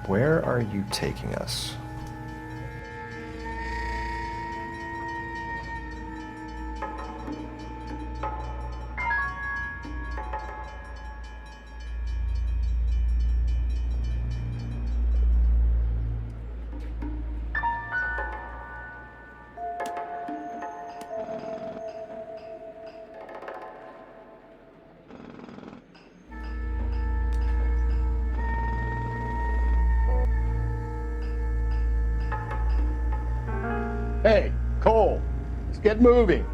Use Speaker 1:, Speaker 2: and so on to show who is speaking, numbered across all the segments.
Speaker 1: Where are you taking us?
Speaker 2: Hey, Cole, let's get moving.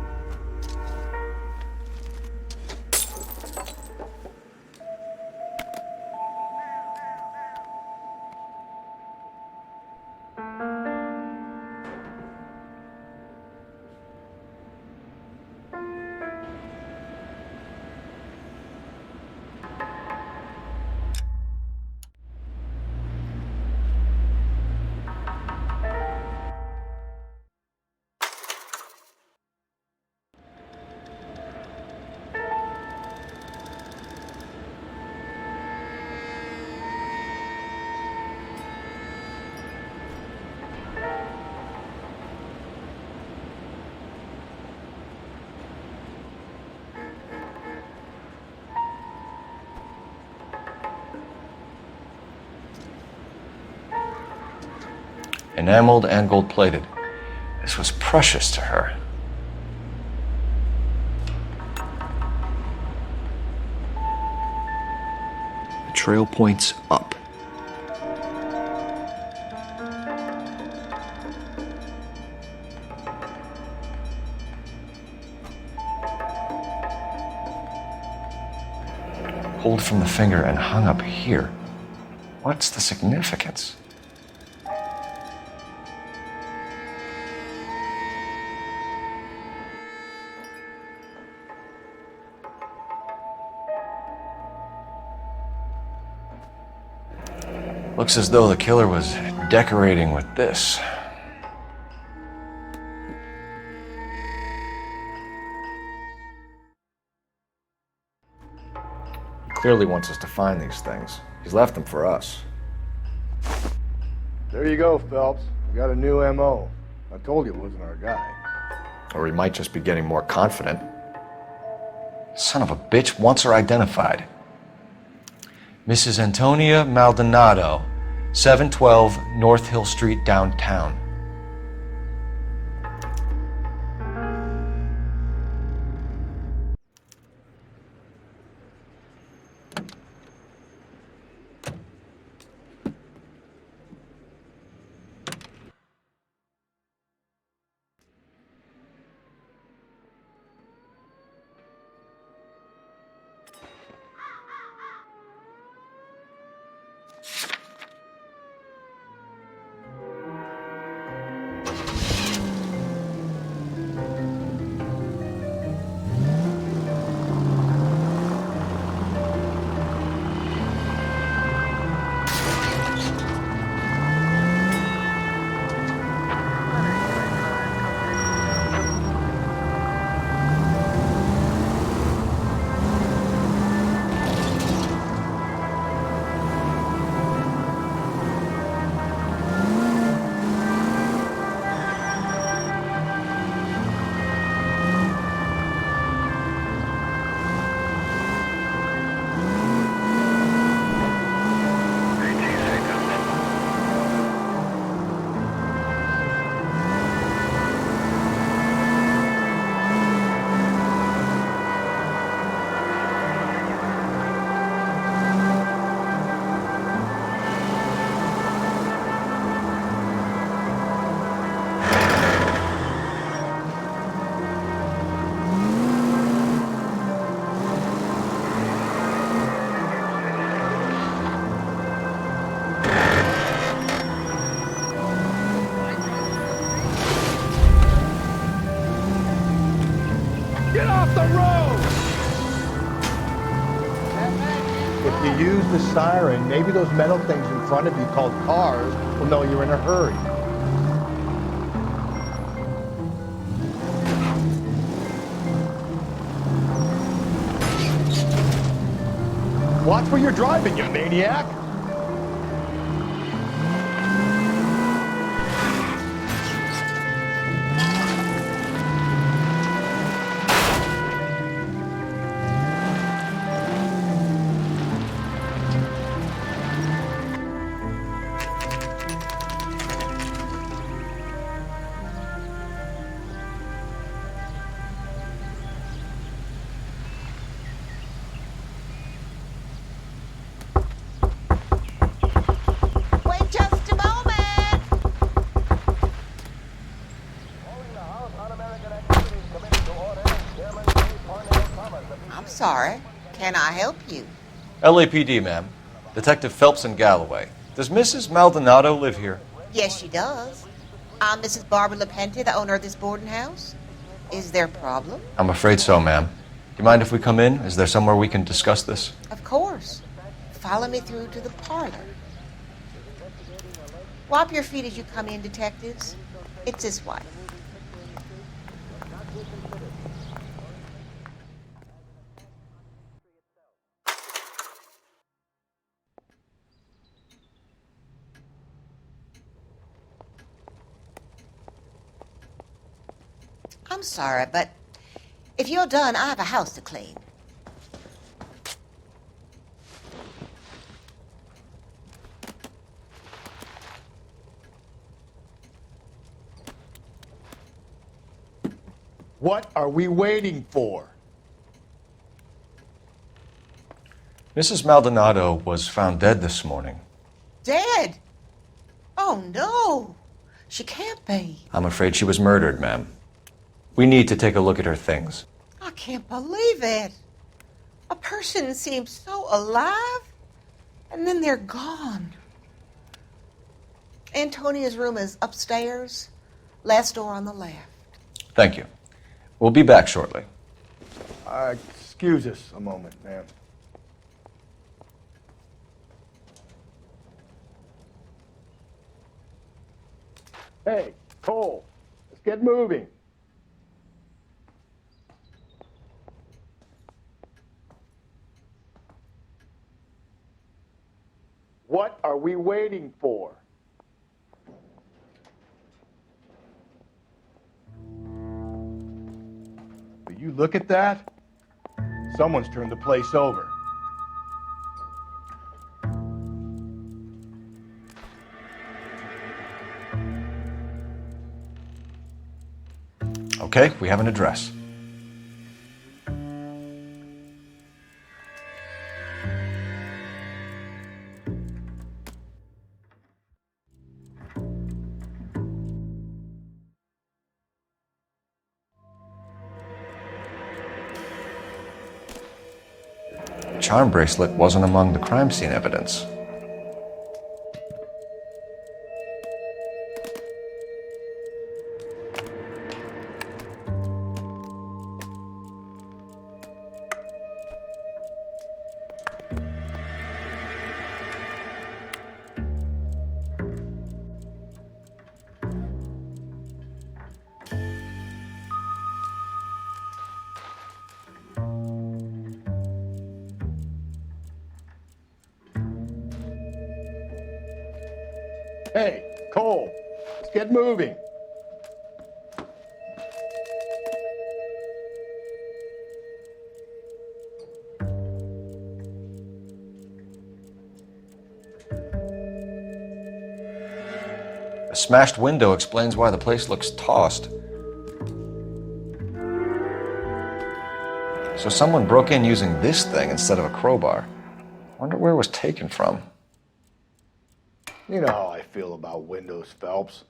Speaker 1: Enameled and gold-plated. This was precious to her. The trail points up. Pulled from the finger and hung up here. What's the significance? Looks as though the killer was decorating with this. He clearly wants us to find these things. He's left them for us.
Speaker 2: There you go, Phelps. We got a new M.O. I told you it wasn't our guy.
Speaker 1: Or he might just be getting more confident. Son of a bitch wants her identified. Mrs. Antonia Maldonado, 712 North Hill Street, downtown.
Speaker 2: Get off the road! If you use the siren, maybe those metal things in front of you called cars will know you're in a hurry. Watch where you're driving, you maniac!
Speaker 3: sorry. Can I help you?
Speaker 1: LAPD, ma'am. Detective Phelps in Galloway. Does Mrs. Maldonado live here?
Speaker 3: Yes, she does. I'm Mrs. Barbara LaPente, the owner of this boarding house. Is there a problem?
Speaker 1: I'm afraid so, ma'am. Do you mind if we come in? Is there somewhere we can discuss this?
Speaker 3: Of course. Follow me through to the parlor. Wipe your feet as you come in, detectives. It's this way. I'm sorry, but if you're done, I have a house to clean.
Speaker 2: What are we waiting for?
Speaker 1: Mrs. Maldonado was found dead this morning.
Speaker 3: Dead? Oh, no. She can't be.
Speaker 1: I'm afraid she was murdered, ma'am. We need to take a look at her things.
Speaker 3: I can't believe it. A person seems so alive, and then they're gone. Antonia's room is upstairs, last door on the left.
Speaker 1: Thank you. We'll be back shortly.
Speaker 2: Excuse us a moment, ma'am. Hey, Cole, let's get moving. What are we waiting for? Will you look at that? Someone's turned the place over.
Speaker 1: Okay, we have an address. Charm bracelet wasn't among the crime scene evidence.
Speaker 2: Hey, Cole, let's get moving.
Speaker 1: A smashed window explains why the place looks tossed. So someone broke in using this thing instead of a crowbar. Wonder where it was taken from.
Speaker 2: You know how I feel about windows, Phelps.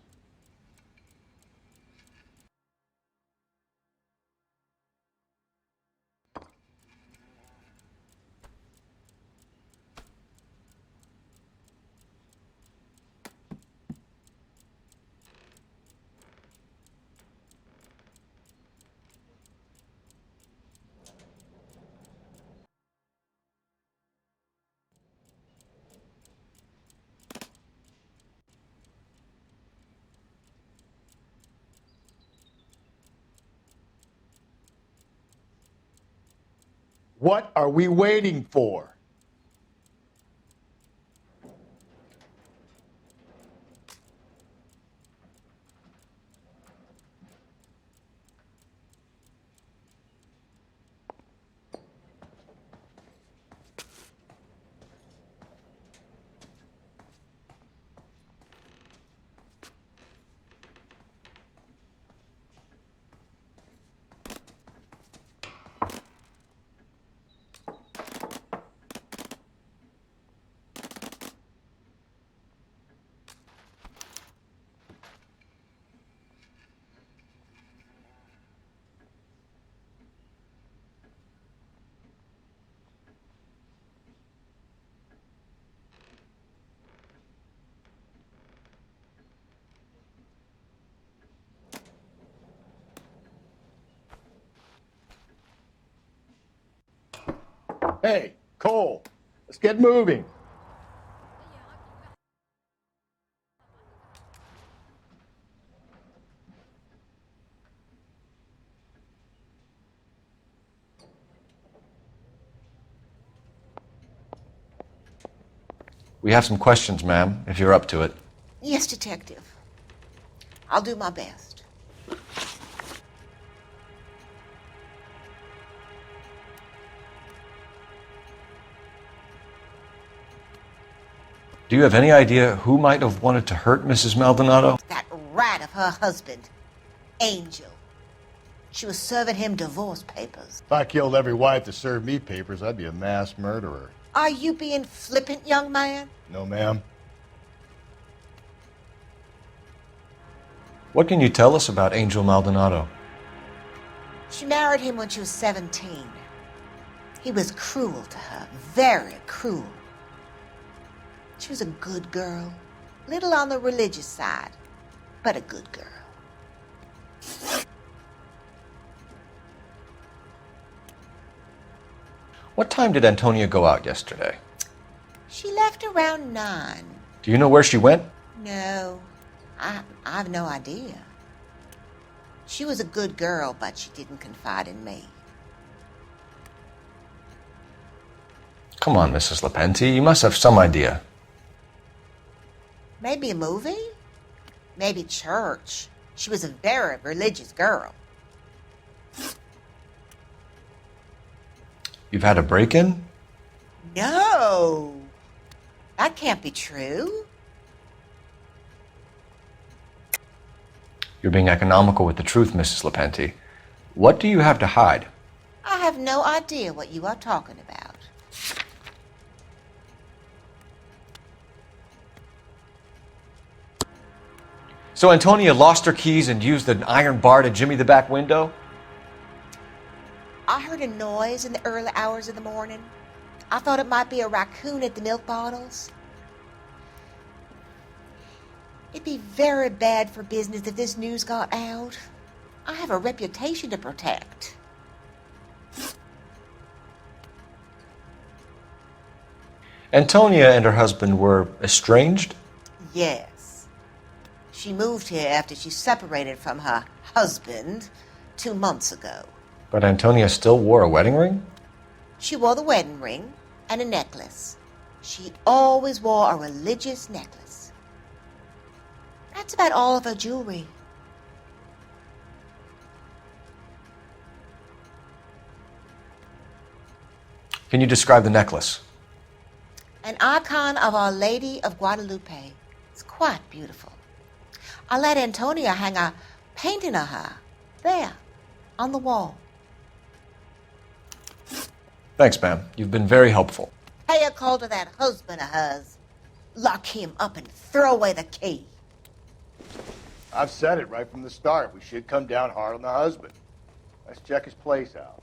Speaker 2: What are we waiting for? Hey, Cole, let's get moving.
Speaker 1: We have some questions, ma'am, if you're up to it.
Speaker 3: Yes, Detective. I'll do my best.
Speaker 1: Do you have any idea who might have wanted to hurt Mrs. Maldonado?
Speaker 3: That rat of her husband, Angel. She was serving him divorce papers.
Speaker 2: If I killed every wife to serve me papers, I'd be a mass murderer.
Speaker 3: Are you being flippant, young man?
Speaker 2: No, ma'am.
Speaker 1: What can you tell us about Angel Maldonado?
Speaker 3: She married him when she was 17. He was cruel to her, very cruel. She was a good girl, little on the religious side, but a good girl.
Speaker 1: What time did Antonia go out yesterday?
Speaker 3: She left around 9.
Speaker 1: Do you know where she went?
Speaker 3: No, I've no idea. She was a good girl, but she didn't confide in me.
Speaker 1: Come on, Mrs. Lepenti, you must have some idea.
Speaker 3: Maybe a movie? Maybe church. She was a very religious girl.
Speaker 1: You've had a break-in?
Speaker 3: No, that can't be true.
Speaker 1: You're being economical with the truth, Mrs. Lepenti. What do you have to hide?
Speaker 3: I have no idea what you are talking about.
Speaker 1: So Antonia lost her keys and used an iron bar to jimmy the back window?
Speaker 3: I heard a noise in the early hours of the morning. I thought it might be a raccoon at the milk bottles. It'd be very bad for business if this news got out. I have a reputation to protect.
Speaker 1: Antonia and her husband were estranged?
Speaker 3: Yes. She moved here after she separated from her husband 2 months ago.
Speaker 1: But Antonia still wore a wedding ring?
Speaker 3: She wore the wedding ring and a necklace. She always wore a religious necklace. That's about all of her jewelry.
Speaker 1: Can you describe the necklace?
Speaker 3: An icon of Our Lady of Guadalupe. It's quite beautiful. I let Antonia hang a painting of her there on the wall.
Speaker 1: Thanks, ma'am. You've been very helpful.
Speaker 3: Pay a call to that husband of hers. Lock him up and throw away the key.
Speaker 2: I've said it right from the start. We should come down hard on the husband. Let's check his place out.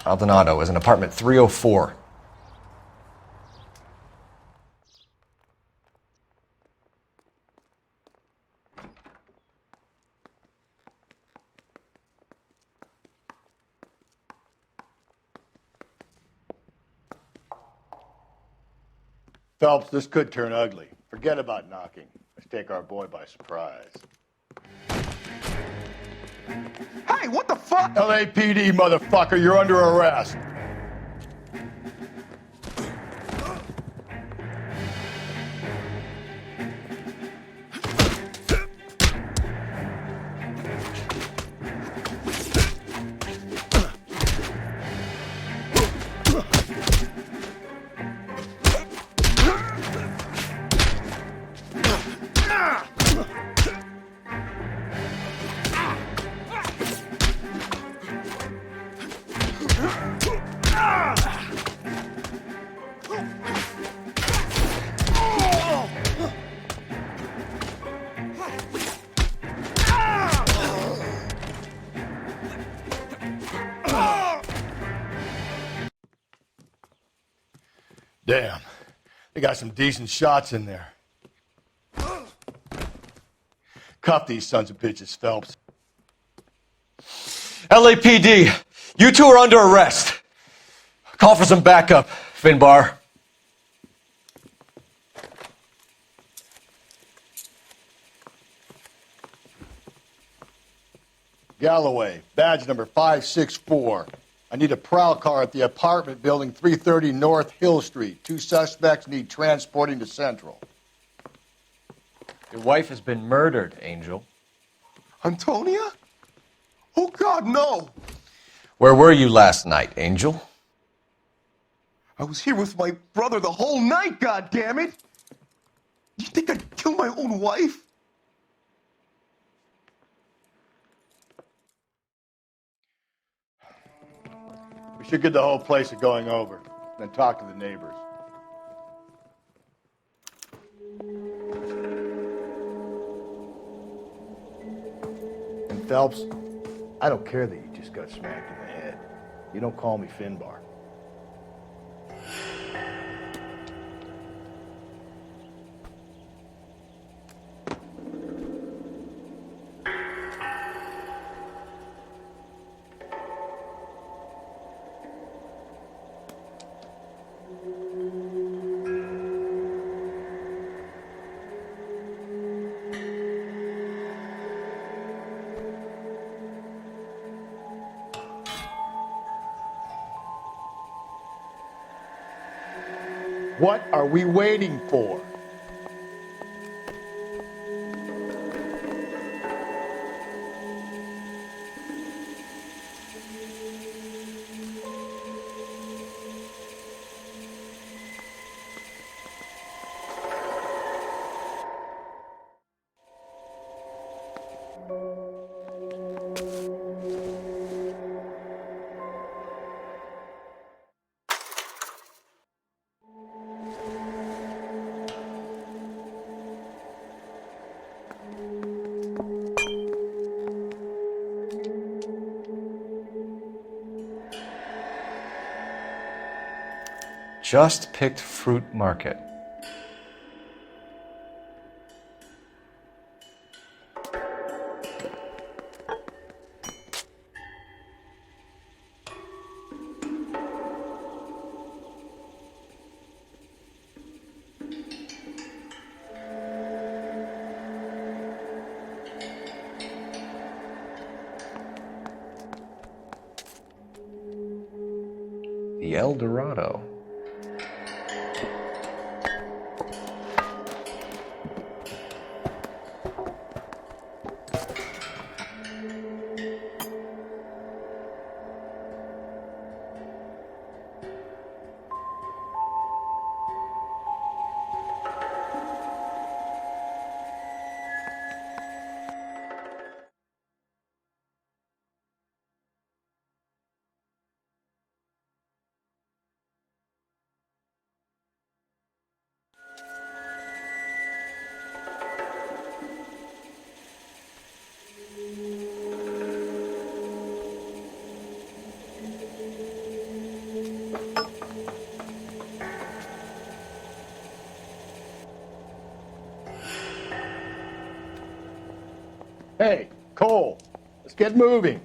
Speaker 1: Maldonado is in apartment 304.
Speaker 2: Phelps, this could turn ugly. Forget about knocking. Let's take our boy by surprise.
Speaker 4: Hey, what the fuck?
Speaker 2: LAPD, motherfucker, you're under arrest. Damn. They got some decent shots in there. Cuff these sons of bitches, Phelps.
Speaker 1: LAPD, you two are under arrest. Call for some backup, Finbar.
Speaker 2: Galloway, badge number 564. I need a prowl car at the apartment building 330 North Hill Street. 2 suspects need transporting to Central.
Speaker 1: Your wife has been murdered, Angel.
Speaker 4: Antonia? Oh, God, no.
Speaker 1: Where were you last night, Angel?
Speaker 4: I was here with my brother the whole night, God damn it! You think I'd kill my own wife?
Speaker 2: We should get the whole place a going over, then talk to the neighbors. And Phelps, I don't care that you just got smacked in the head. You don't call me Finbar. What are we waiting for?
Speaker 1: Just picked Fruit Market. The El Dorado.
Speaker 2: Hey, Cole, let's get moving.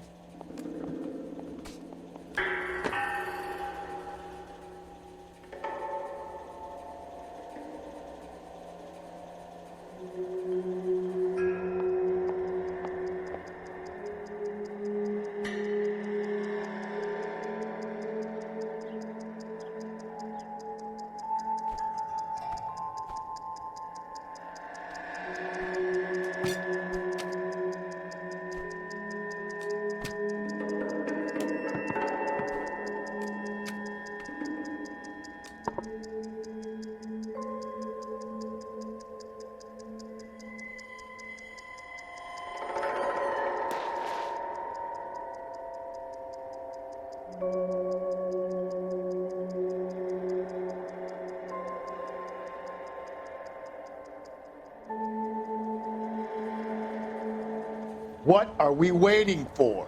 Speaker 2: What are we waiting for?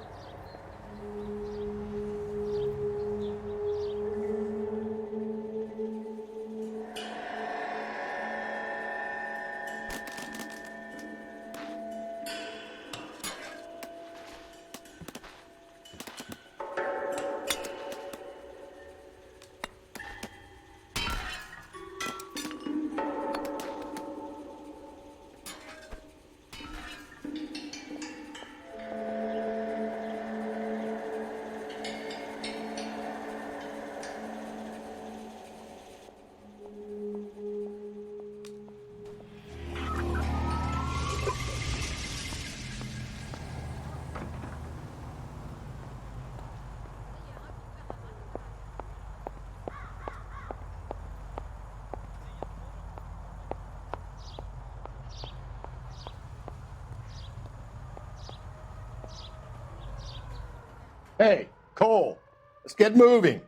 Speaker 2: Hey, Cole, let's get moving.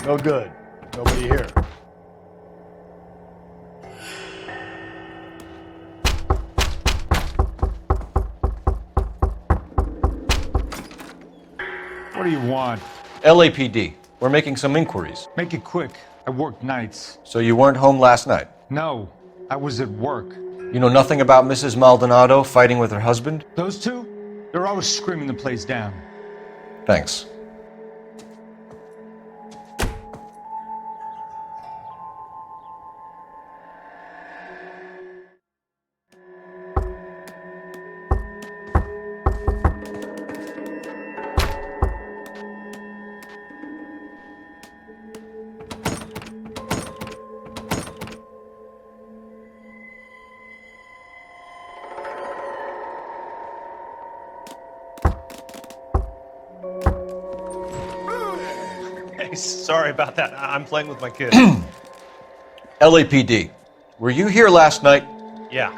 Speaker 2: No good. Nobody here.
Speaker 5: What do you want?
Speaker 1: LAPD. We're making some inquiries.
Speaker 5: Make it quick. I work nights.
Speaker 1: So you weren't home last night?
Speaker 5: No, I was at work.
Speaker 1: You know nothing about Mrs. Maldonado fighting with her husband?
Speaker 5: Those two? They're always screaming the place down.
Speaker 1: Thanks.
Speaker 6: Hey, sorry about that. I'm playing with my kid.
Speaker 1: LAPD. Were you here last night?
Speaker 6: Yeah.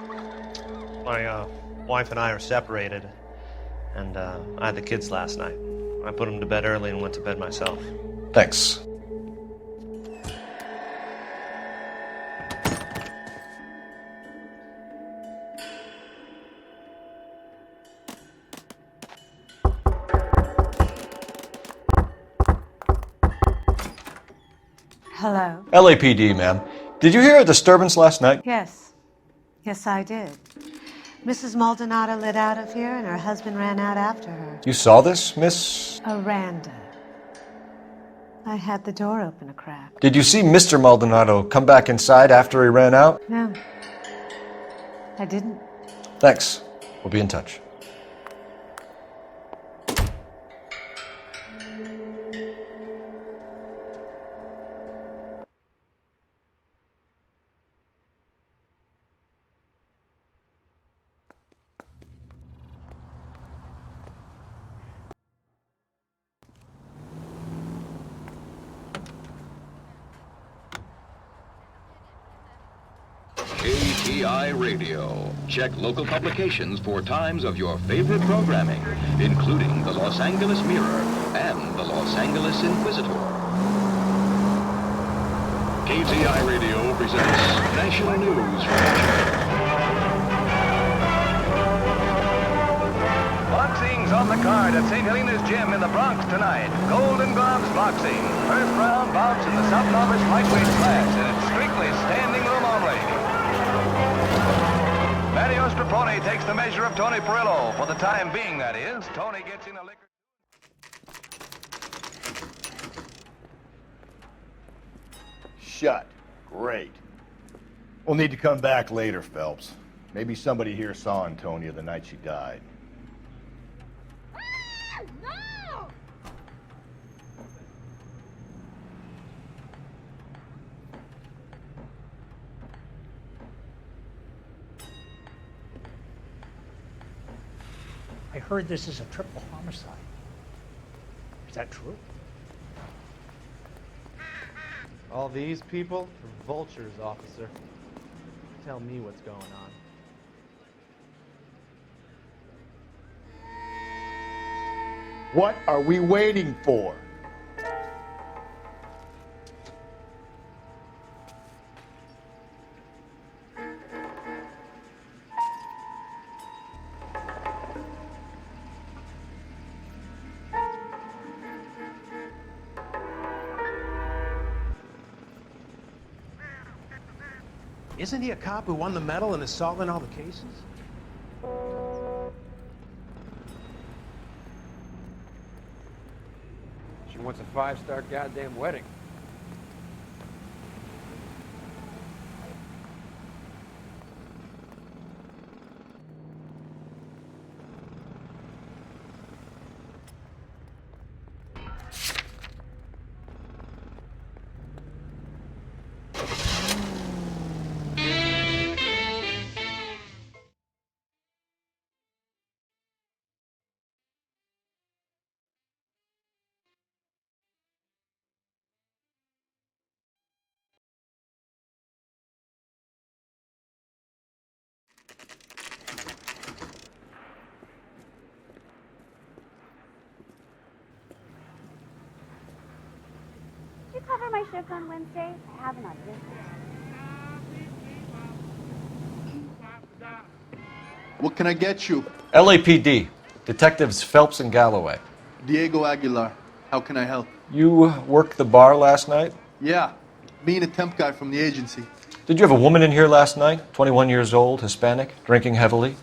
Speaker 6: My wife and I are separated, and I had the kids last night. I put them to bed early and went to bed myself.
Speaker 1: Thanks.
Speaker 7: Hello?
Speaker 1: LAPD, ma'am. Did you hear a disturbance last night?
Speaker 7: Yes. Yes, I did. Mrs. Maldonado lit out of here, and her husband ran out after her.
Speaker 1: You saw this, Miss?
Speaker 7: Aranda. I had the door open a crack.
Speaker 1: Did you see Mr. Maldonado come back inside after he ran out?
Speaker 7: No. I didn't.
Speaker 1: Thanks. We'll be in touch.
Speaker 8: KTI Radio. Check local publications for times of your favorite programming, including the Los Angeles Mirror and the Los Angeles Inquisitor. KTI Radio presents national news from
Speaker 9: Boxing's on the card at St. Helena's Gym in the Bronx tonight. Golden Gloves Boxing. First round bouts in the sub-novice lightweight class, and it's strictly standing room only. Matty Ostrapone takes the measure of Tony Perillo. For the time being, that is. Tony gets in a liquor...
Speaker 2: Shut. Great. We'll need to come back later, Phelps. Maybe somebody here saw Antonia the night she died.
Speaker 10: No!
Speaker 11: I heard this is a triple homicide. Is that true?
Speaker 12: All these people are vultures, officer. Tell me what's going on.
Speaker 2: What are we waiting for?
Speaker 13: Isn't he a cop who won the medal and is solving all the cases?
Speaker 14: She wants a 5-star goddamn wedding.
Speaker 10: cover my shift on Wednesday? I have an audition.
Speaker 15: What can I get you?
Speaker 1: LAPD. Detectives Phelps and Galloway.
Speaker 15: Diego Aguilar. How can I help?
Speaker 1: You worked the bar last night?
Speaker 15: Yeah. Me and a temp guy from the agency.
Speaker 1: Did you have a woman in here last night? 21 years old, Hispanic, drinking heavily?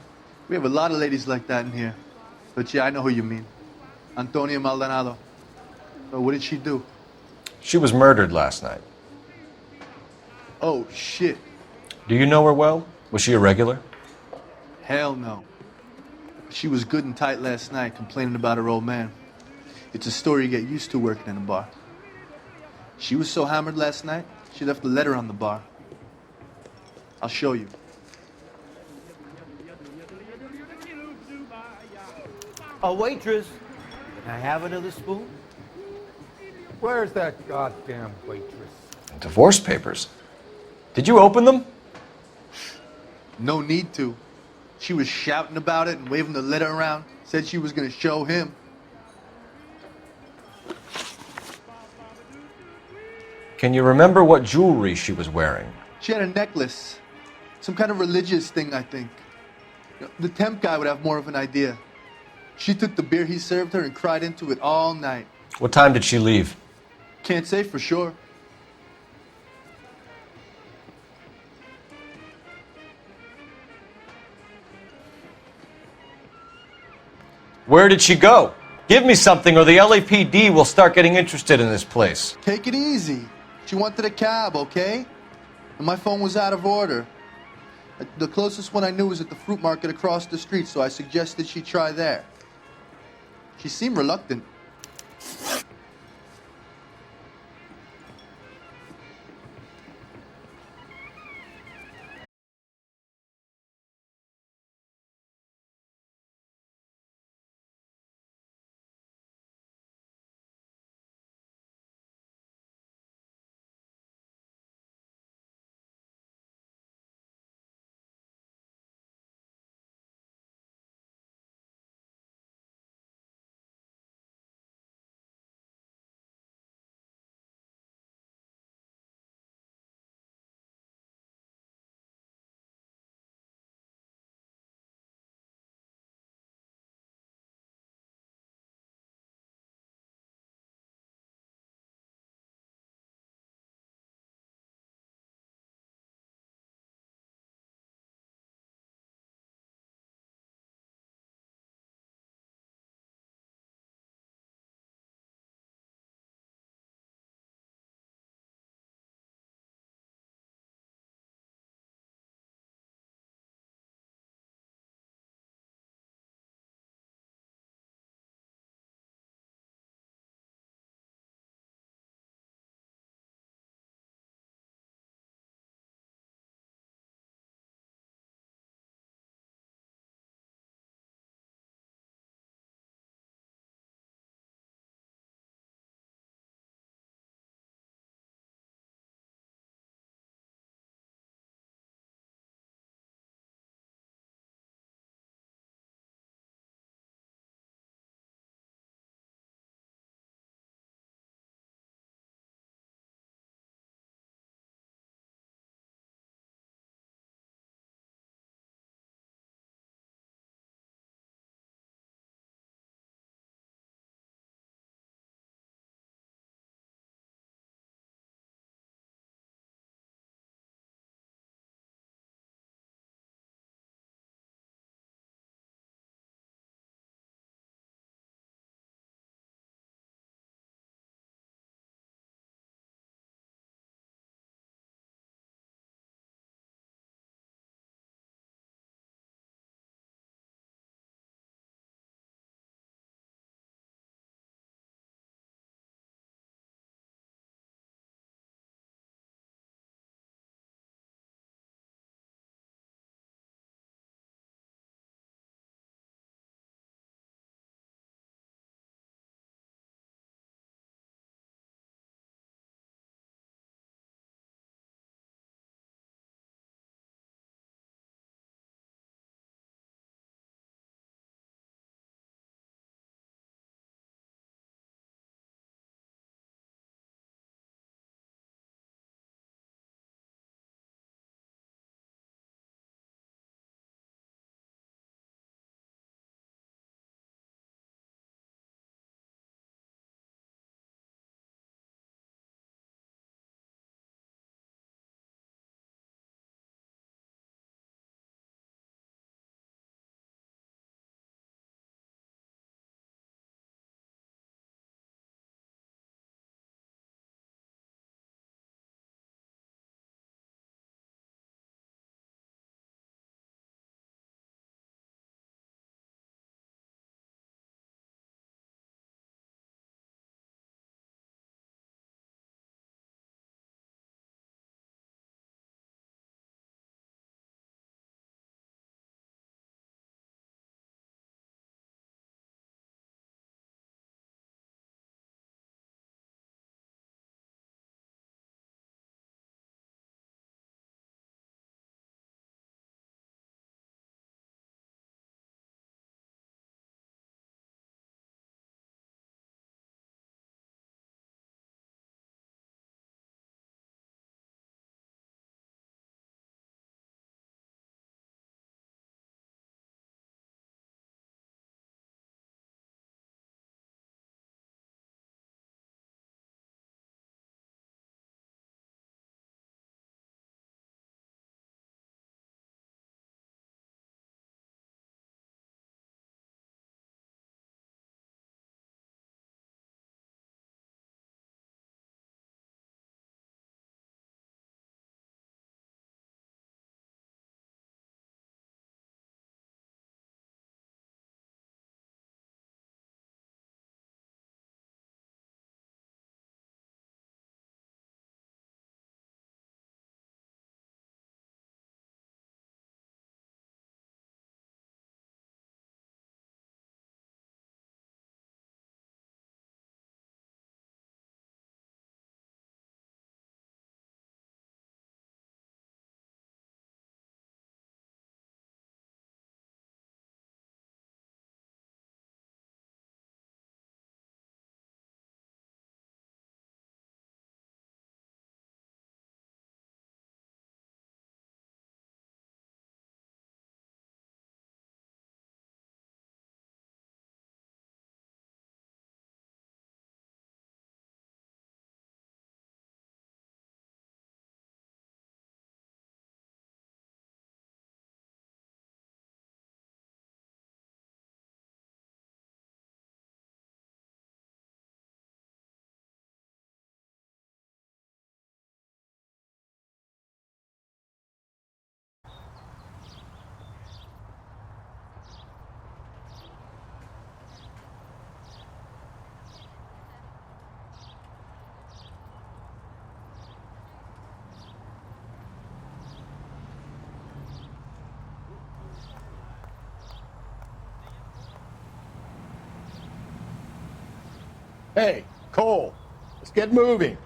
Speaker 15: We have a lot of ladies like that in here. But yeah, I know who you mean. Antonia Maldonado. So what did she do?
Speaker 1: She was murdered last night.
Speaker 15: Oh, shit.
Speaker 1: Do you know her well? Was she a regular?
Speaker 15: Hell no. She was good and tight last night, complaining about her old man. It's a story you get used to working in a bar. She was so hammered last night, she left a letter on the bar. I'll show you.
Speaker 14: A waitress. Can I have another spoon? Where's that goddamn waitress?
Speaker 1: Divorce papers. Did you open them?
Speaker 15: No need to. She was shouting about it and waving the letter around. Said she was going to show him.
Speaker 1: Can you remember what jewelry she was wearing?
Speaker 15: She had a necklace. Some kind of religious thing, I think. The temp guy would have more of an idea. She took the beer he served her and cried into it all night.
Speaker 1: What time did she leave?
Speaker 15: Can't say for sure.
Speaker 1: Where did she go? Give me something or the LAPD will start getting interested in this place.
Speaker 15: Take it easy. She wanted a cab, okay? And my phone was out of order. The closest one I knew was at the fruit market across the street, so I suggested she try there. She seemed reluctant.
Speaker 2: Hey, Cole, let's get moving.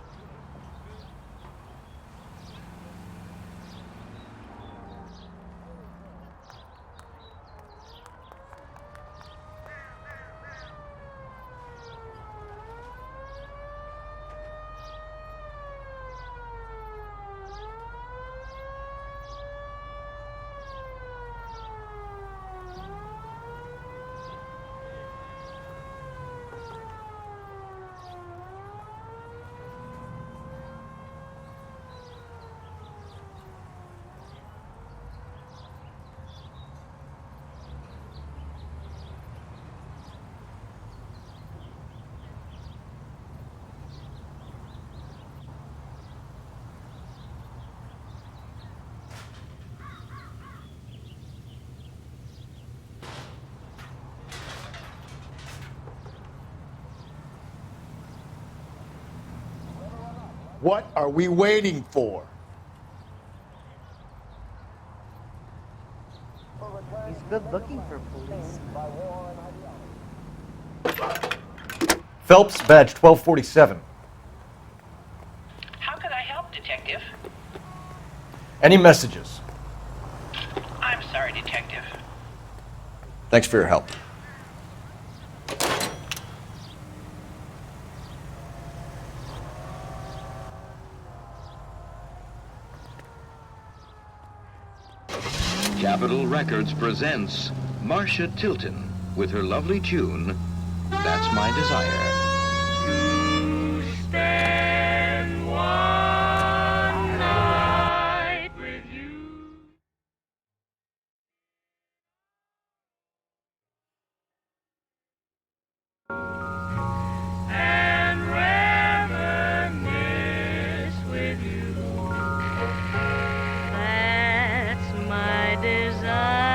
Speaker 2: What are we waiting for?
Speaker 12: He's good looking for a policeman.
Speaker 1: Phelps, badge 1247.
Speaker 16: How can I help, Detective?
Speaker 1: Any messages?
Speaker 16: I'm sorry, Detective.
Speaker 1: Thanks for your help.
Speaker 8: Capitol Records presents Marcia Tilton with her lovely tune, That's My Desire.
Speaker 9: Spend one night with you. And reminisce with you. That's my desire.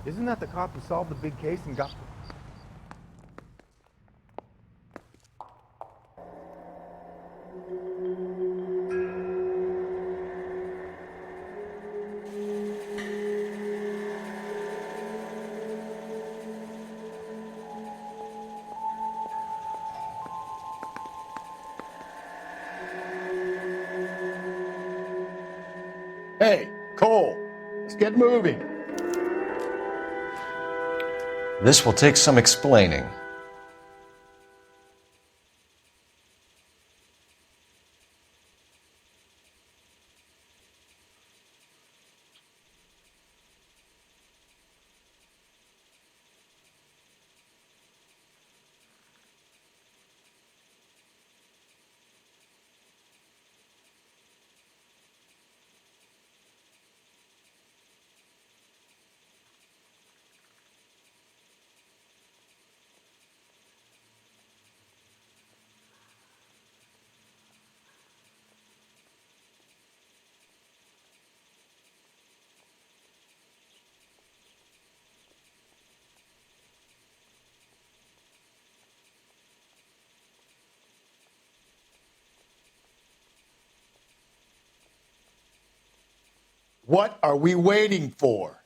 Speaker 14: Isn't that the cop who solved the big case and got...
Speaker 2: Hey, Cole, let's get moving.
Speaker 1: This will take some explaining.
Speaker 2: What are we waiting for?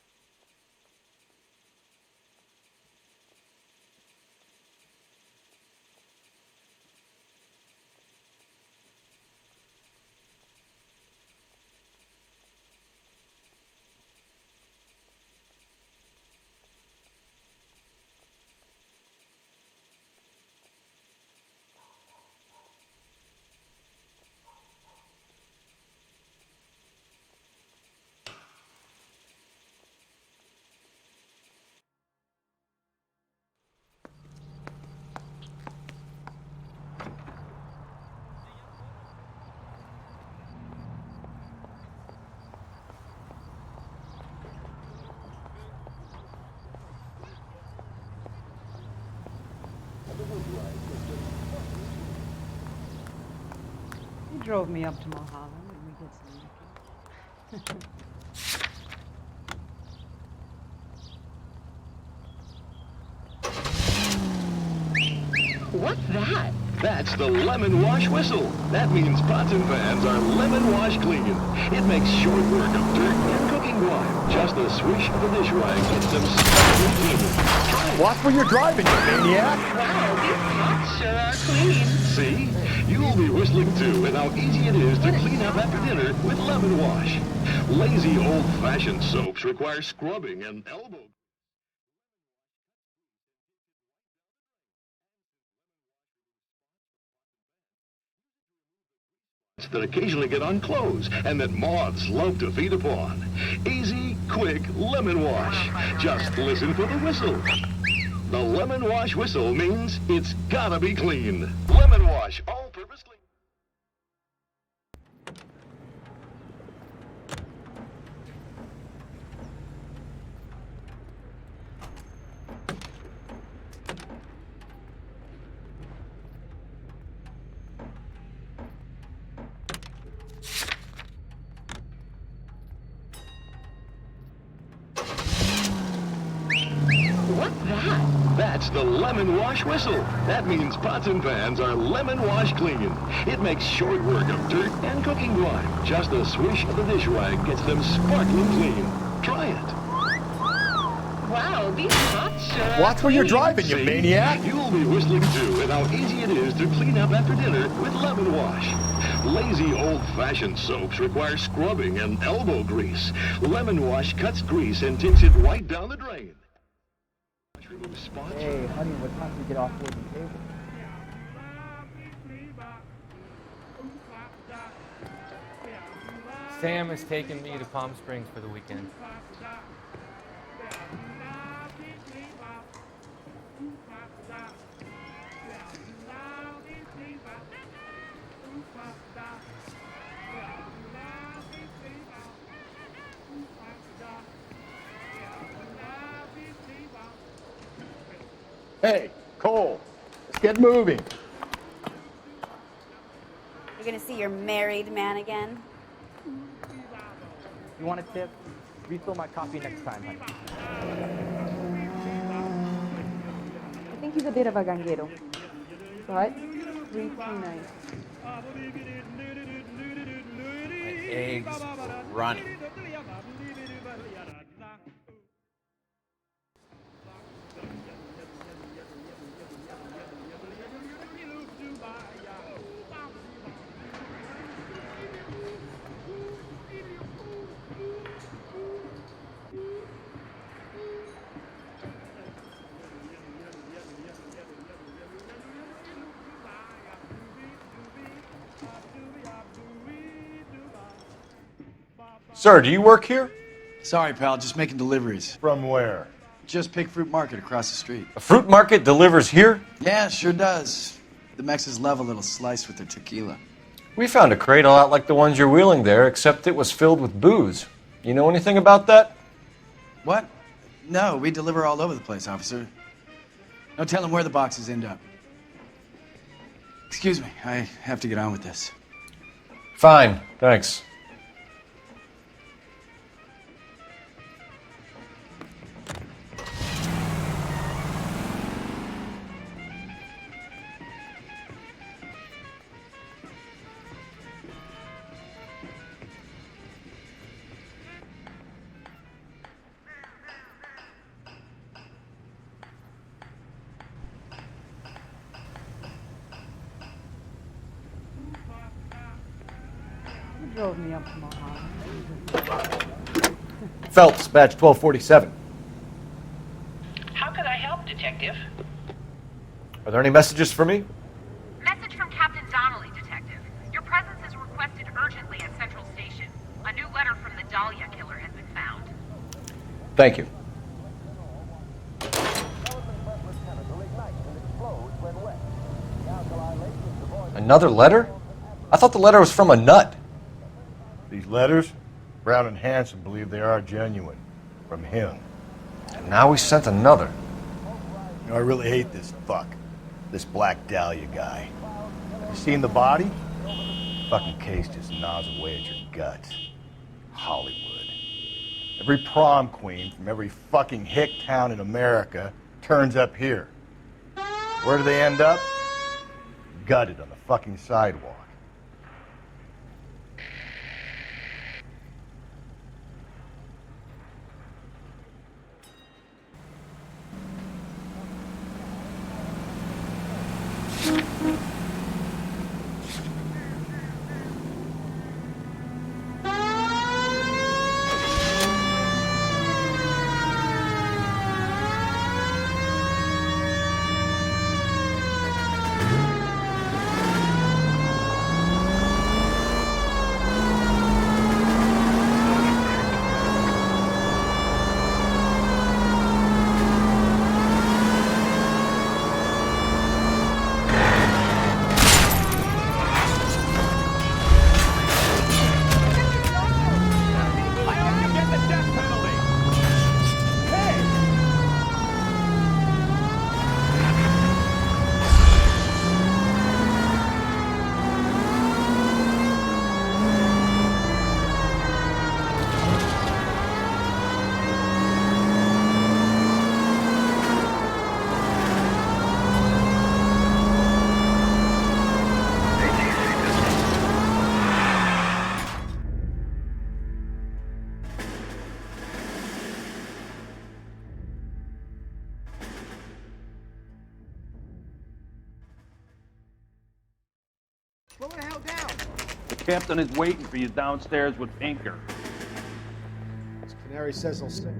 Speaker 17: He drove me up to Mulholland and we did some looking.
Speaker 8: What's that? That's the lemon wash whistle. That means pots and pans are lemon wash clean. It makes short work of dirt and cooking grime. Just a swish of the dish rag gets them sparkling clean.
Speaker 2: Watch where you're driving, you maniac.
Speaker 16: Wow, these pots sure are clean.
Speaker 8: See? You'll be whistling too at how easy it is to clean up after dinner with lemon wash. Lazy old-fashioned soaps require scrubbing and elbow that occasionally get on clothes and that moths love to feed upon. Easy, quick lemon wash. Just listen for the whistle. The lemon wash whistle means it's gotta be clean. Lemon wash, all-purpose clean.
Speaker 16: What's that?
Speaker 8: That's the lemon wash whistle. That means pots and pans are lemon wash clean. It makes short work of dirt and cooking grime. Just a swish of the dish rag gets them sparkling clean. Try it.
Speaker 16: Wow, these pots sure are
Speaker 2: Watch where you're
Speaker 16: clean.
Speaker 2: driving, you
Speaker 8: See?
Speaker 2: maniac.
Speaker 8: You'll be whistling too at how easy it is to clean up after dinner with lemon wash. Lazy old-fashioned soaps require scrubbing and elbow grease. Lemon wash cuts grease and takes it right down the drain.
Speaker 12: Hey, honey, what time do we get off work and table?
Speaker 18: Sam is taking me to Palm Springs for the weekend.
Speaker 2: Hey, Cole, let's get moving.
Speaker 10: You're gonna see your married man again?
Speaker 12: You want a tip? Refill my coffee next time, honey.
Speaker 17: I think he's a bit of a ganguero, but pretty nice.
Speaker 18: My eggs running.
Speaker 1: Sir, do you work here?
Speaker 19: Sorry, pal, just making deliveries.
Speaker 2: From where?
Speaker 19: Just Pig Fruit Market across the street.
Speaker 1: A fruit market delivers here?
Speaker 19: Yeah, sure does. The Mexes love a little slice with their tequila.
Speaker 1: We found a crate a lot like the ones you're wheeling there, except it was filled with booze. You know anything about that?
Speaker 19: What? No, we deliver all over the place, officer. No telling where the boxes end up. Excuse me, I have to get on with this.
Speaker 1: Fine, thanks.
Speaker 17: You drove me up from Ohio.
Speaker 1: Phelps, badge 1247.
Speaker 16: How could I help, Detective?
Speaker 1: Are there any messages for me?
Speaker 20: Message from Captain Donnelly, Detective. Your presence is requested urgently at Central Station. A new letter from the Dahlia killer has been found.
Speaker 1: Thank you. Another letter? I thought the letter was from a nut.
Speaker 2: These letters, Brown and Hanson believe they are genuine. From him.
Speaker 1: And now we sent another.
Speaker 2: You know, I really hate this fuck. This Black Dahlia guy. You seen the body? Fucking case just gnaws away at your guts. Hollywood. Every prom queen from every fucking hick town in America turns up here. Where do they end up? Gutted on the fucking sidewalk.
Speaker 14: Slow the hell down.
Speaker 21: The captain is waiting for you downstairs with Pinker.
Speaker 14: As Canary says he'll stay.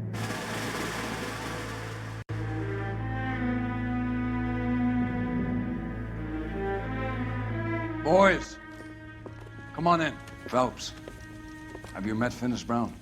Speaker 22: Boys, come on in. Phelps, have you met Finis Brown?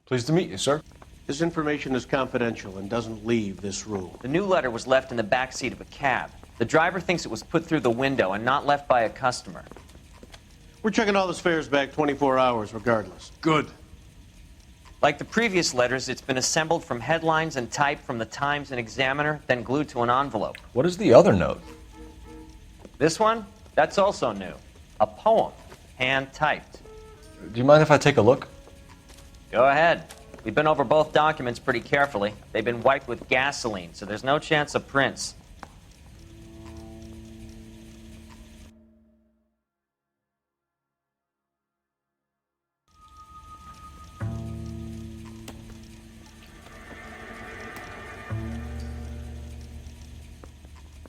Speaker 1: Pleased to meet you, sir.
Speaker 23: This information is confidential and doesn't leave this room.
Speaker 24: The new letter was left in the back seat of a cab. The driver thinks it was put through the window and not left by a customer.
Speaker 23: We're checking all the fares back 24 hours regardless.
Speaker 22: Good.
Speaker 24: Like the previous letters, it's been assembled from headlines and typed from the Times and Examiner, then glued to an envelope.
Speaker 1: What is the other note?
Speaker 24: This one? That's also new. A poem, hand-typed.
Speaker 1: Do you mind if I take a look?
Speaker 24: Go ahead. We've been over both documents pretty carefully. They've been wiped with gasoline, so there's no chance of prints.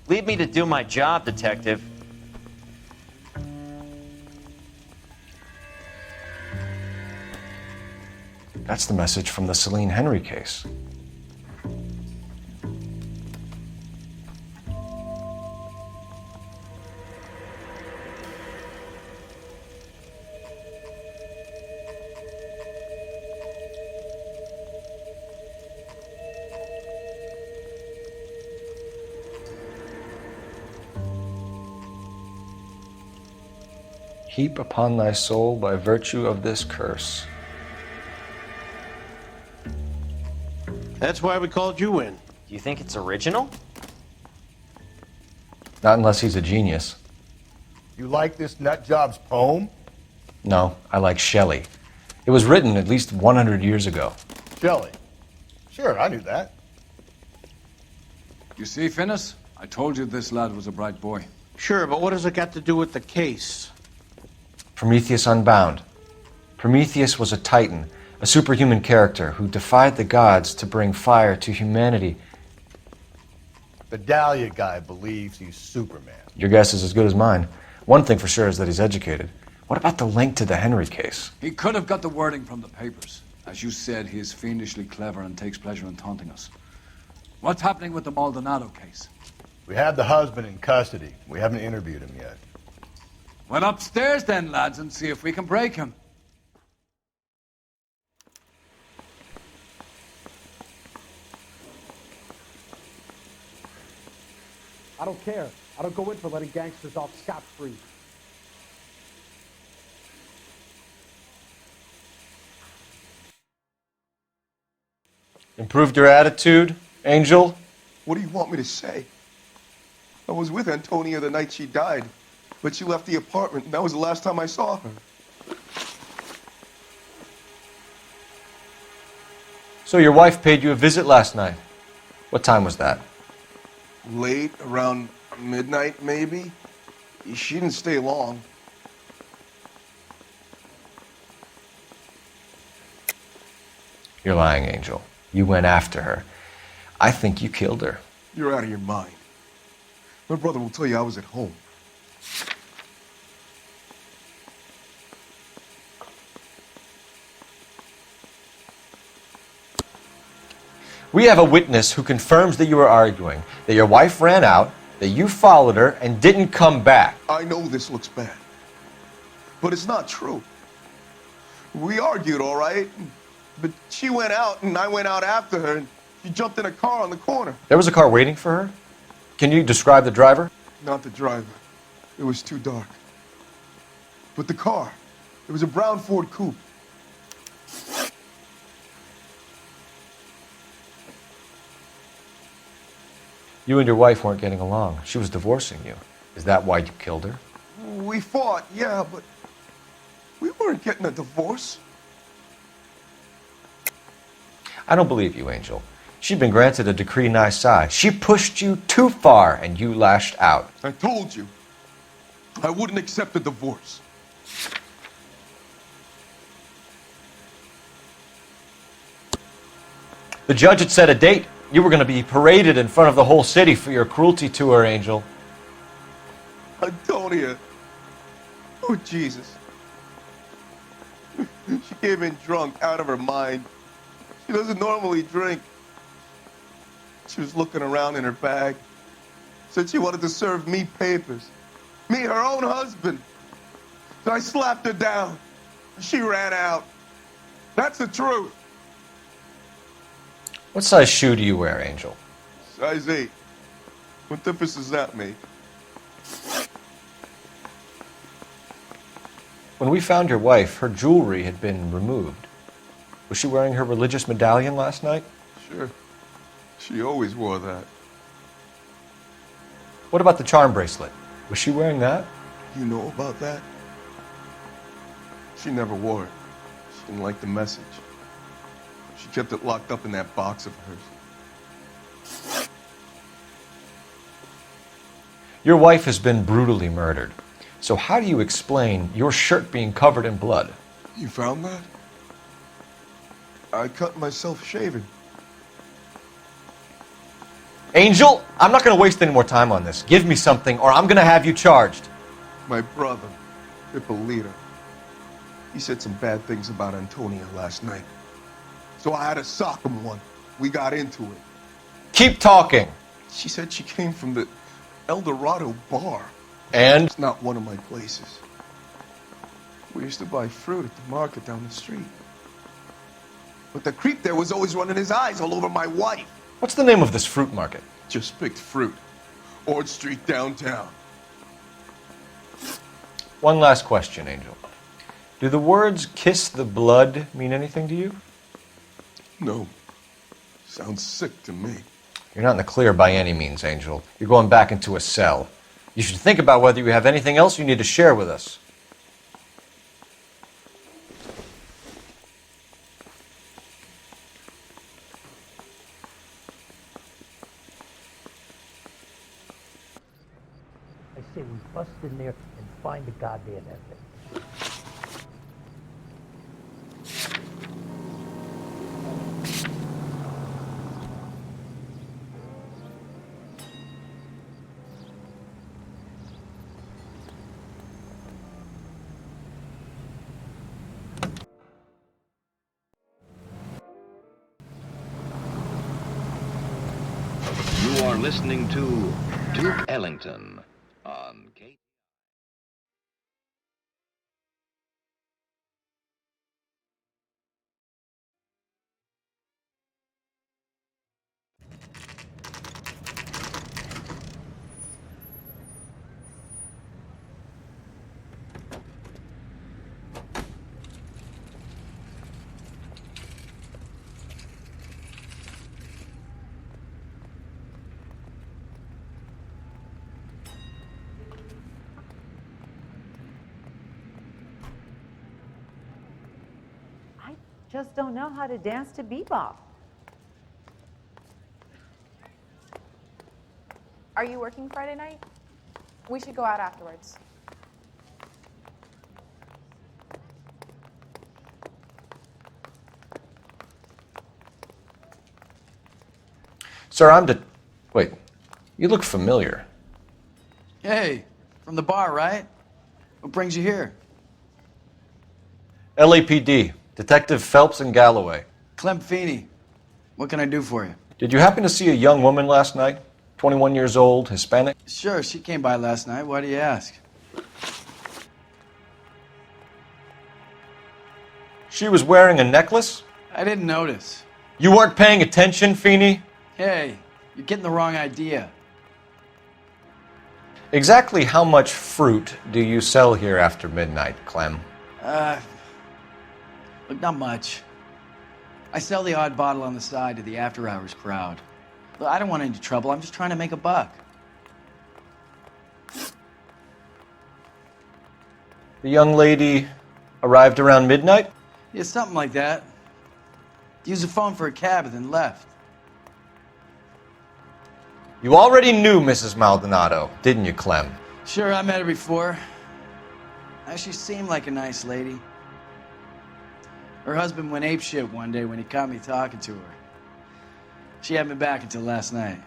Speaker 24: Leave me to do my job, Detective.
Speaker 1: That's the message from the Celine Henry case. heap upon thy soul by virtue of this curse.
Speaker 23: That's why we called you in.
Speaker 24: Do you think it's original?
Speaker 1: Not unless he's a genius.
Speaker 2: You like this nut job's poem?
Speaker 1: No, I like Shelley. It was written at least 100 years ago.
Speaker 2: Shelley. Sure, I knew that.
Speaker 22: You see, Finnis? I told you this lad was a bright boy.
Speaker 23: Sure, but what does it got to do with the case?
Speaker 1: Prometheus Unbound. Prometheus was a titan, a superhuman character who defied the gods to bring fire to humanity.
Speaker 2: The Dahlia guy believes he's Superman.
Speaker 1: Your guess is as good as mine. One thing for sure is that he's educated. What about the link to the Henry case?
Speaker 22: He could have got the wording from the papers. As you said, he is fiendishly clever and takes pleasure in taunting us. What's happening with the Maldonado case?
Speaker 2: We have the husband in custody. We haven't interviewed him yet.
Speaker 22: Well, upstairs then, lads, and see if we can break him.
Speaker 11: I don't care. I don't go in for letting gangsters off scot-free.
Speaker 1: Improved your attitude, Angel?
Speaker 3: What do you want me to say? I was with Antonia the night she died, but she left the apartment, and that was the last time I saw her.
Speaker 1: So your wife paid you a visit last night. What time was that?
Speaker 3: Late, around midnight, maybe? She didn't stay long.
Speaker 1: You're lying, Angel. You went after her. I think you killed her.
Speaker 3: You're out of your mind. My brother will tell you I was at home.
Speaker 1: We have a witness who confirms that you were arguing, that your wife ran out, that you followed her, and didn't come back.
Speaker 3: I know this looks bad, but it's not true. We argued, all right, but she went out and I went out after her, and she jumped in a car on the corner.
Speaker 1: There was a car waiting for her? Can you describe the driver?
Speaker 3: Not the driver. It was too dark. But the car, it was a brown Ford coupe.
Speaker 1: You and your wife weren't getting along. She was divorcing you. Is that why you killed her?
Speaker 3: We fought, yeah, but we weren't getting a divorce.
Speaker 1: I don't believe you, Angel. She'd been granted a decree nisi. She pushed you too far, and you lashed out.
Speaker 3: I told you, I wouldn't accept a divorce.
Speaker 1: The judge had set a date. You were going to be paraded in front of the whole city for your cruelty to her, Angel.
Speaker 3: Antonia. Oh, Jesus. She came in drunk, out of her mind. She doesn't normally drink. She was looking around in her bag. Said she wanted to serve me papers. Me, her own husband. So I slapped her down. She ran out. That's the truth.
Speaker 1: What size shoe do you wear, Angel?
Speaker 3: Size 8. What difference does that make?
Speaker 1: When we found your wife, her jewelry had been removed. Was she wearing her religious medallion last night?
Speaker 3: Sure. She always wore that.
Speaker 1: What about the charm bracelet? Was she wearing that?
Speaker 3: You know about that? She never wore it. She didn't like the message. She kept it locked up in that box of hers.
Speaker 1: Your wife has been brutally murdered. So how do you explain your shirt being covered in blood?
Speaker 3: You found that? I cut myself shaving.
Speaker 1: Angel, I'm not going to waste any more time on this. Give me something or I'm going to have you charged.
Speaker 3: My brother, Ippolito, he said some bad things about Antonia last night. So I had to sock him one. We got into it.
Speaker 1: Keep talking.
Speaker 3: She said she came from the El Dorado bar.
Speaker 1: And?
Speaker 3: It's not one of my places. We used to buy fruit at the market down the street. But the creep there was always running his eyes all over my wife.
Speaker 1: What's the name of this fruit market?
Speaker 3: Just picked fruit. Ord Street downtown.
Speaker 1: One last question, Angel. Do the words kiss the blood mean anything to you?
Speaker 3: No. Sounds sick to me.
Speaker 1: You're not in the clear by any means, Angel. You're going back into a cell. You should think about whether you have anything else you need to share with us.
Speaker 11: I say we bust in there and find the goddamn evidence.
Speaker 8: You are listening to Duke Ellington on K.
Speaker 4: I just don't know how to dance to bebop.
Speaker 17: Are you working Friday night? We should go out afterwards.
Speaker 1: Sir, Wait, you look familiar.
Speaker 19: Hey, from the bar, right? What brings you here?
Speaker 1: LAPD, Detective Phelps and Galloway.
Speaker 19: Clem Feeney. What can I do for you?
Speaker 1: Did you happen to see a young woman last night? 21 years old, Hispanic?
Speaker 19: Sure, she came by last night. Why do you ask?
Speaker 1: She was wearing a necklace?
Speaker 19: I didn't notice.
Speaker 1: You weren't paying attention, Feeney?
Speaker 19: Hey, you're getting the wrong idea.
Speaker 1: Exactly how much fruit do you sell here after midnight, Clem?
Speaker 19: Look, not much. I sell the odd bottle on the side to the after-hours crowd. Look, I don't want any trouble. I'm just trying to make a buck.
Speaker 1: The young lady arrived around midnight?
Speaker 19: Yeah, something like that. Used the phone for a cab and then left.
Speaker 1: You already knew Mrs. Maldonado, didn't you, Clem?
Speaker 19: Sure, I met her before. She seemed like a nice lady. Her husband went apeshit one day when he caught me talking to her. She had me back until last night.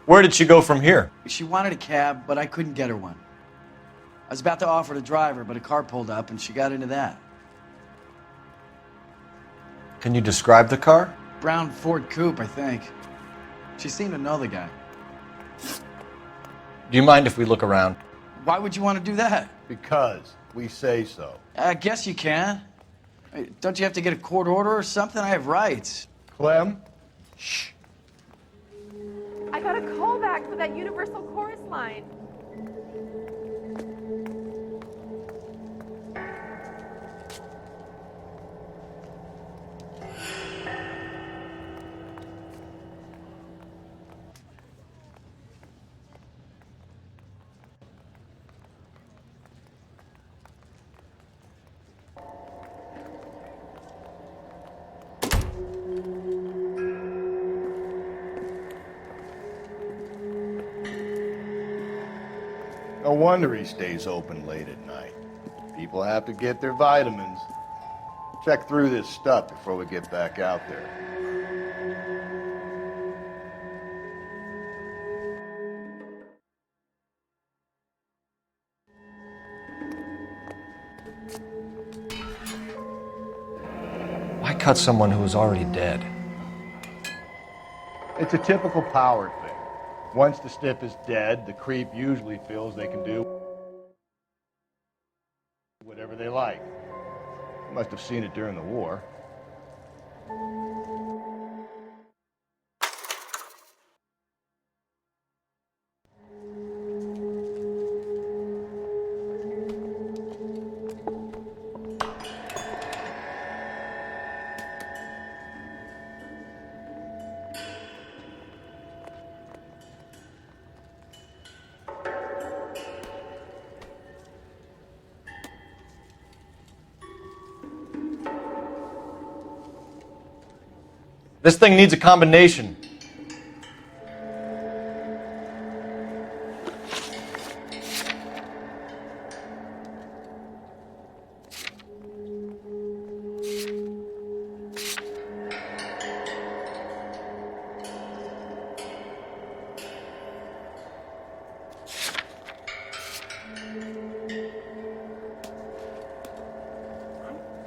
Speaker 1: Where did she go from here?
Speaker 19: She wanted a cab, but I couldn't get her one. I was about to offer to drive her, but a car pulled up and she got into that.
Speaker 1: Can you describe the car?
Speaker 19: Brown Ford Coupe, I think. She seemed to know the guy.
Speaker 1: Do you mind if we look around?
Speaker 19: Why would you want to do that?
Speaker 2: Because we say so.
Speaker 19: I guess you can. Don't you have to get a court order or something? I have rights.
Speaker 2: Clem? Shh.
Speaker 17: I got a call back for that Universal Chorus line.
Speaker 2: No wonder he stays open late at night. People have to get their vitamins. Check through this stuff before we get back out there.
Speaker 1: Why cut someone who was already dead?
Speaker 2: It's a typical power thing. Once the stiff is dead, the creep usually feels they can do whatever they like. Must have seen it during the war.
Speaker 1: This thing needs a combination.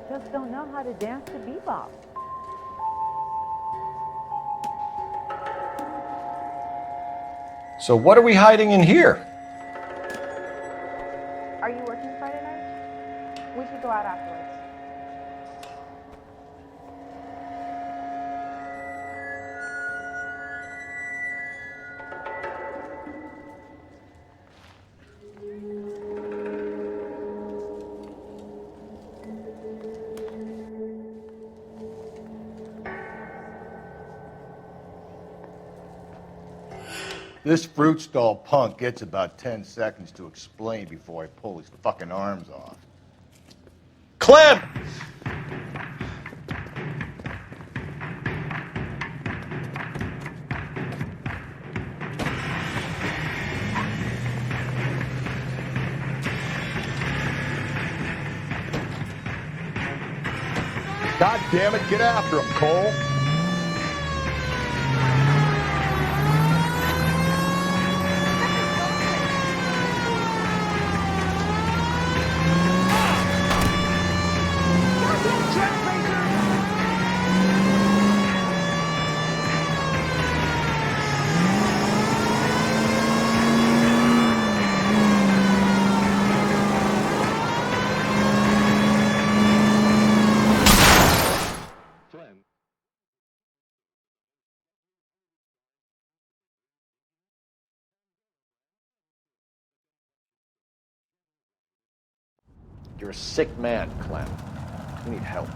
Speaker 4: Just don't know how to dance to bebop.
Speaker 1: So what are we hiding in here?
Speaker 17: Are you working Friday night? We should go out afterwards.
Speaker 2: This fruit stall punk gets about 10 seconds to explain before I pull his fucking arms off.
Speaker 1: Clem!
Speaker 2: God damn it, get after him, Cole.
Speaker 1: You're a sick man, Clem. You need help.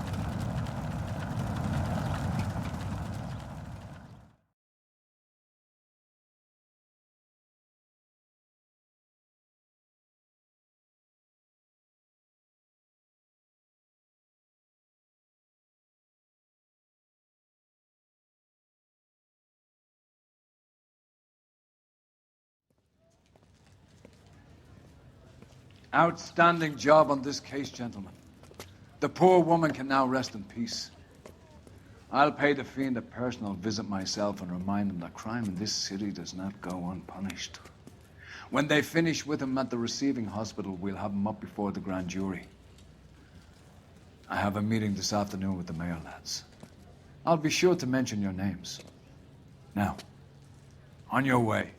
Speaker 22: Outstanding job on this case, gentlemen. The poor woman can now rest in peace. I'll pay the fiend a personal visit myself and remind him that crime in this city does not go unpunished. When they finish with him at the receiving hospital, we'll have him up before the grand jury. I have a meeting this afternoon with the mayor lads. I'll be sure to mention your names. Now, on your way.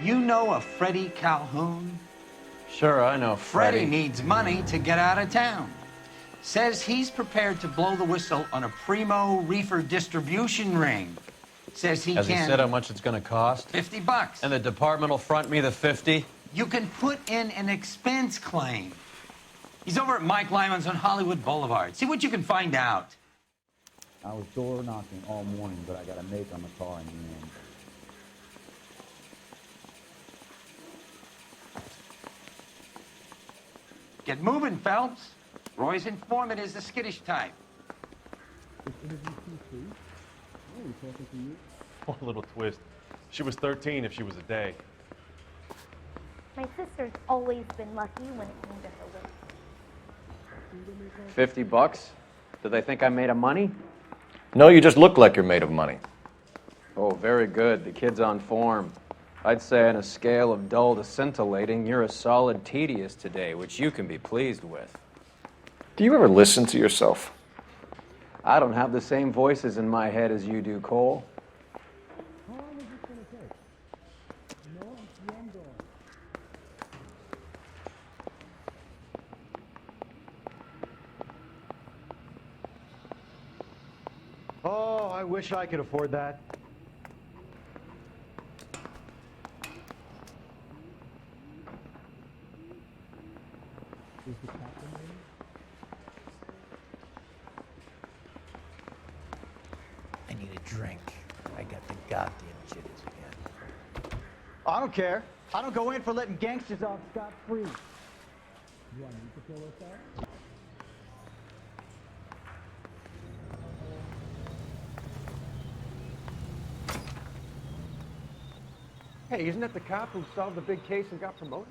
Speaker 5: You know a Freddie Calhoun?
Speaker 24: Sure, I know
Speaker 5: Freddie needs money to get out of town. Says he's prepared to blow the whistle on a primo reefer distribution ring. Says he
Speaker 24: Has
Speaker 5: can...
Speaker 24: he said how much it's going to cost?
Speaker 5: $50.
Speaker 24: And the department will front me the 50?
Speaker 5: You can put in an expense claim. He's over at Mike Lyman's on Hollywood Boulevard. See what you can find out.
Speaker 6: I was door knocking all morning, but I got a make on the car in the end.
Speaker 5: Get moving, Phelps. Roy's informant is the skittish type.
Speaker 7: One little twist. She was 13 if she was a day.
Speaker 13: My sister's always been lucky when it came to her weight.
Speaker 18: $50? Do they think I'm made of money?
Speaker 1: No, you just look like you're made of money.
Speaker 18: Oh, very good. The kid's on form. I'd say on a scale of dull to scintillating, you're a solid tedious today, which you can be pleased with.
Speaker 1: Do you ever listen to yourself?
Speaker 18: I don't have the same voices in my head as you do, Cole.
Speaker 11: Oh, I wish I could afford that.
Speaker 14: I need a drink. I got the goddamn jitters again.
Speaker 11: I don't care. I don't go in for letting gangsters off scot-free. You want me to fill this out?
Speaker 25: Hey, isn't that the cop who solved the big case and got promoted?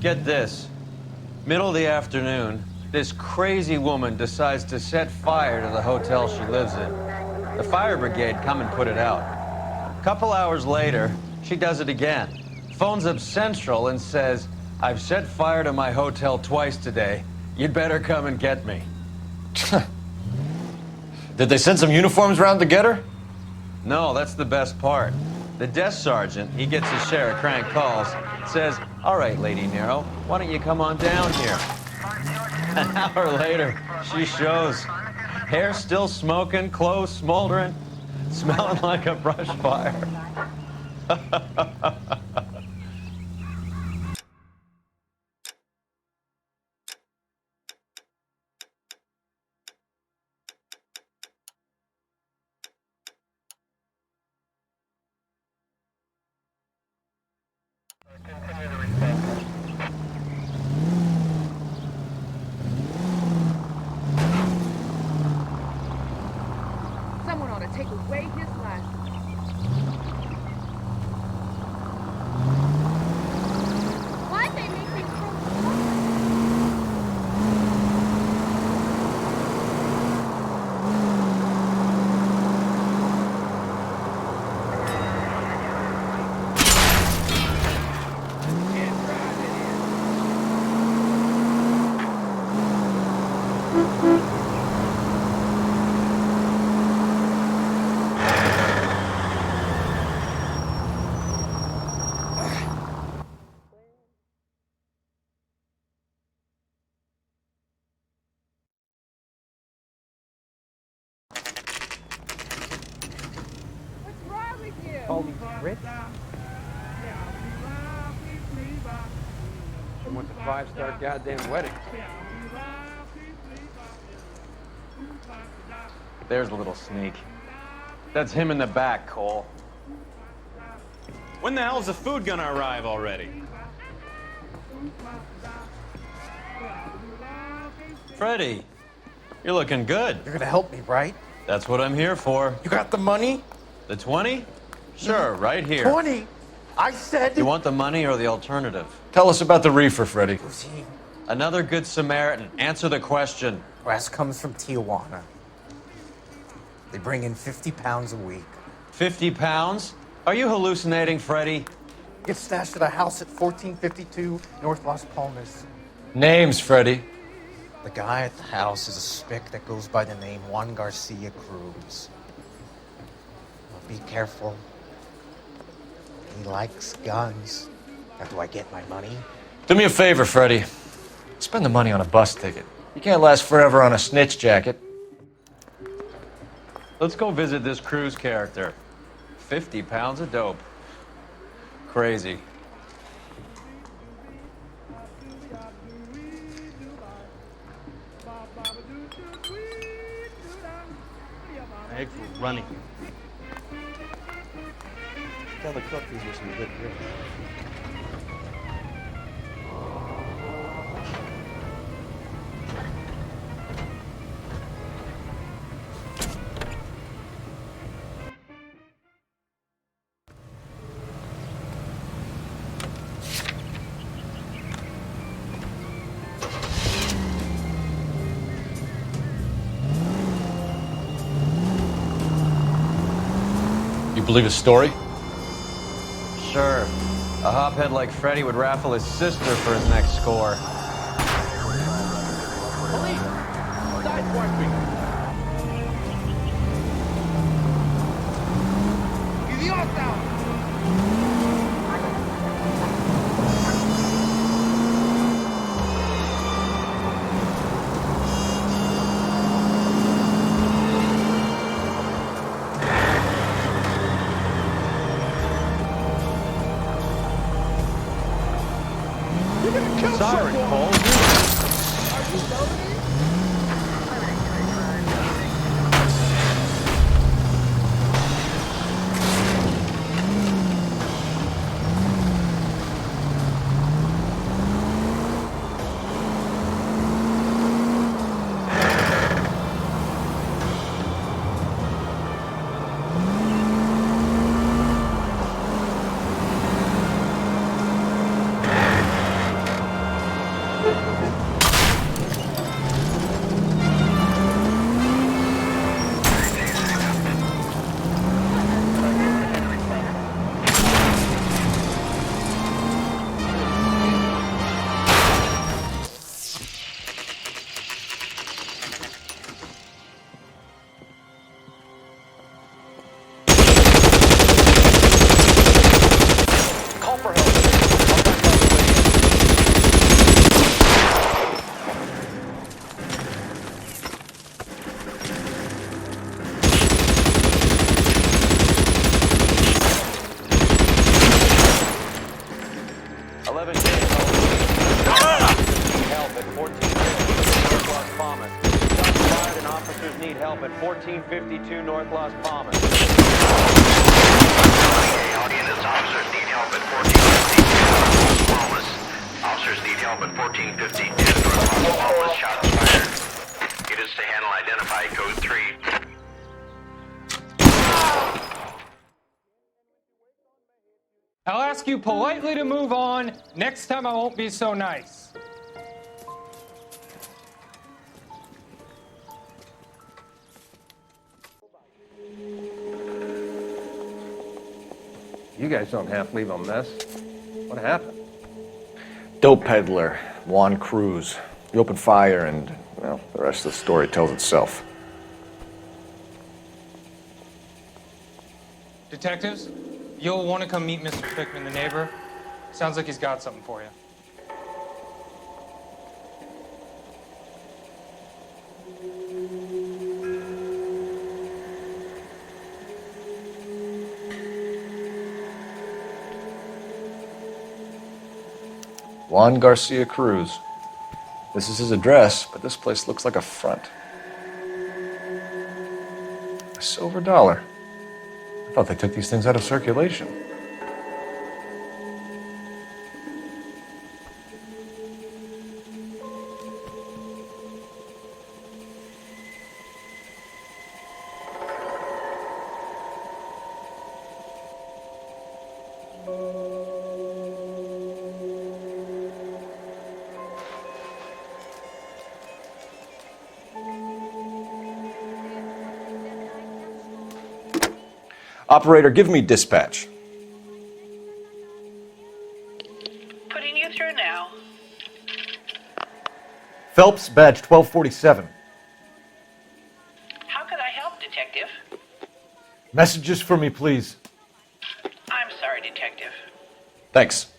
Speaker 24: Get this. Middle of the afternoon, this crazy woman decides to set fire to the hotel she lives in. The fire brigade come and put it out. A couple hours later, she does it again. Phones up Central and says, "I've set fire to my hotel twice today. You'd better come and get me."
Speaker 1: Did they send some uniforms around to get her?
Speaker 24: No, that's the best part. The desk sergeant, he gets his share of crank calls, says, "All right, Lady Nero, why don't you come on down here?" An hour later, she shows. Hair still smoking, clothes smoldering, smelling like a brush fire.
Speaker 16: Someone ought to take away his license. Why'd they make me
Speaker 25: All these Brits? She went to 5-star goddamn wedding.
Speaker 24: There's the little sneak. That's him in the back, Cole.
Speaker 7: When the hell's the food gonna arrive already?
Speaker 24: Freddie, you're looking good.
Speaker 14: You're gonna help me, right?
Speaker 24: That's what I'm here for.
Speaker 14: You got the money?
Speaker 24: The 20? Sure, right here.
Speaker 14: 20? I said...
Speaker 24: You want the money or the alternative?
Speaker 1: Tell us about the reefer, Freddie.
Speaker 14: Who's he?
Speaker 24: Another good Samaritan. Answer the question.
Speaker 14: Grass comes from Tijuana. They bring in 50 pounds a week.
Speaker 24: 50 pounds? Are you hallucinating, Freddy?
Speaker 9: It's stashed at a house at 1452 North Las Palmas.
Speaker 1: Names, Freddy.
Speaker 9: The guy at the house is a spick that goes by the name Juan Garcia Cruz. Well, be careful. He likes guns. Now, do I get my money?
Speaker 1: Do me a favor, Freddy. Spend the money on a bus ticket. You can't last forever on a snitch jacket.
Speaker 24: Let's go visit this Cruz character. 50 pounds of dope. Crazy.
Speaker 23: Eggs were running. Tell the cook these were some good grits.
Speaker 1: You believe his story?
Speaker 24: Sure. A hophead like Freddy would raffle his sister for his next score.
Speaker 23: Police! Sideswipe me!
Speaker 24: Siren calls. Help at 1452 North Las Palmas.
Speaker 8: Officers need help at 1452 North Las Palmas. Officers need help at 1452 North Las Palmas. Shots fired. Units to handle identify code 3.
Speaker 10: I'll ask you politely to move on. Next time I won't be so nice.
Speaker 7: You guys don't half leave a mess. What happened?
Speaker 1: Dope peddler, Juan Cruz. He opened fire and, well, the rest of the story tells itself.
Speaker 10: Detectives, you'll want to come meet Mr. Fickman, the neighbor. Sounds like he's got something for you.
Speaker 1: Juan Garcia Cruz. This is his address, but this place looks like a front. A silver dollar. I thought they took these things out of circulation. Operator, give me dispatch.
Speaker 16: Putting you through now.
Speaker 1: Phelps, badge 1247.
Speaker 16: How could I help, Detective?
Speaker 1: Messages for me, please.
Speaker 16: I'm sorry, Detective.
Speaker 1: Thanks.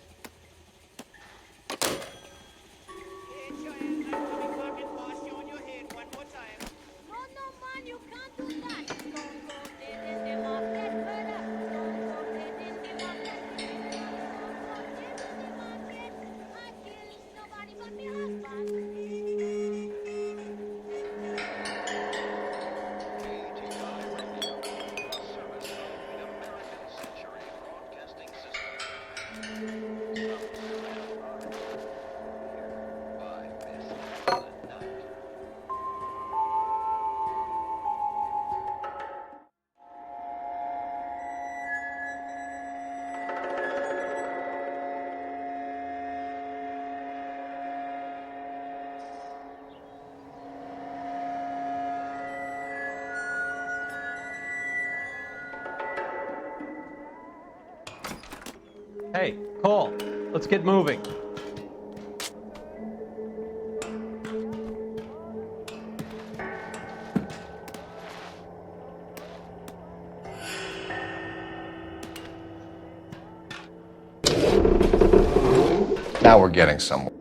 Speaker 24: Hey, Cole, let's get moving.
Speaker 1: Now we're getting somewhere.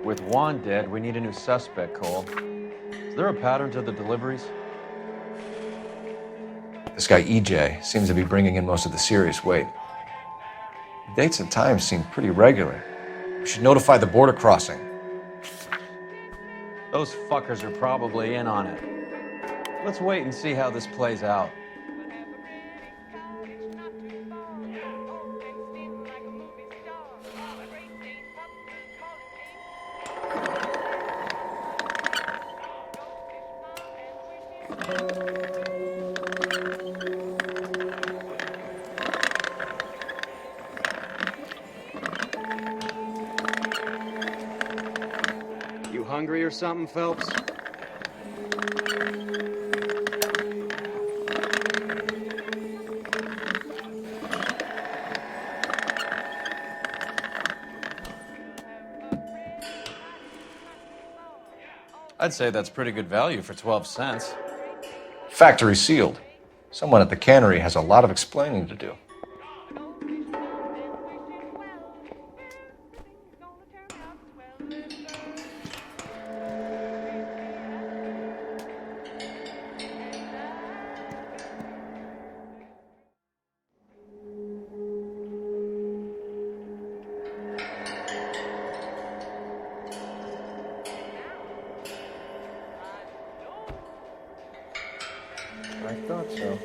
Speaker 24: With Juan dead, we need a new suspect, Cole. Is there a pattern to the deliveries?
Speaker 1: This guy EJ seems to be bringing in most of the serious weight. The dates and times seem pretty regular. We should notify the border crossing.
Speaker 24: Those fuckers are probably in on it. Let's wait and see how this plays out.
Speaker 18: You hungry or something, Phelps?
Speaker 24: I'd say that's pretty good value for 12 cents.
Speaker 1: Factory sealed. Someone at the cannery has a lot of explaining to do. I thought so.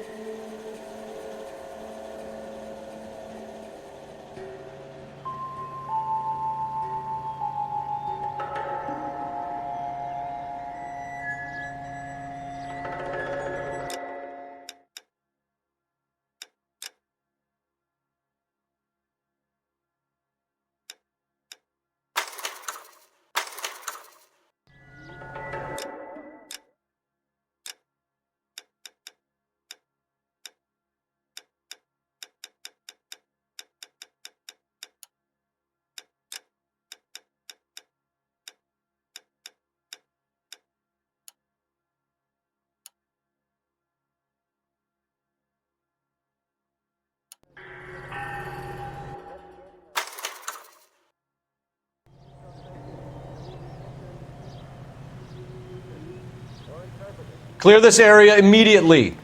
Speaker 1: Clear this area immediately.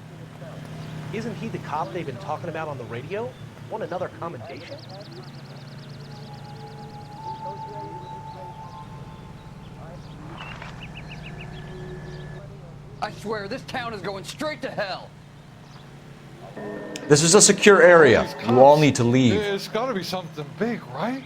Speaker 3: Isn't he the cop they've been talking about on the radio? Want another commendation?
Speaker 12: I swear, this town is going straight to hell.
Speaker 1: This is a secure area. You all need to leave.
Speaker 15: There's got to be something big, right?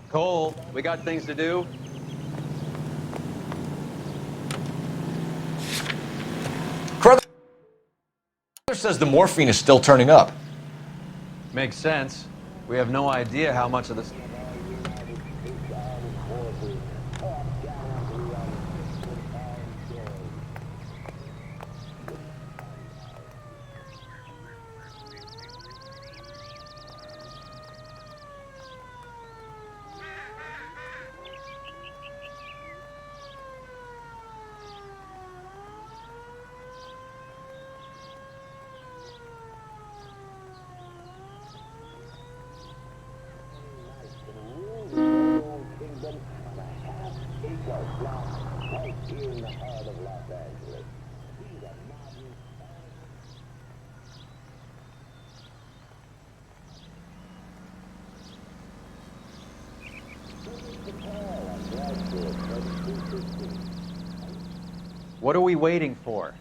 Speaker 24: Cole, we got things to do.
Speaker 1: Carruthers says the morphine is still turning up.
Speaker 24: Makes sense. We have no idea how much of this. What are we waiting for?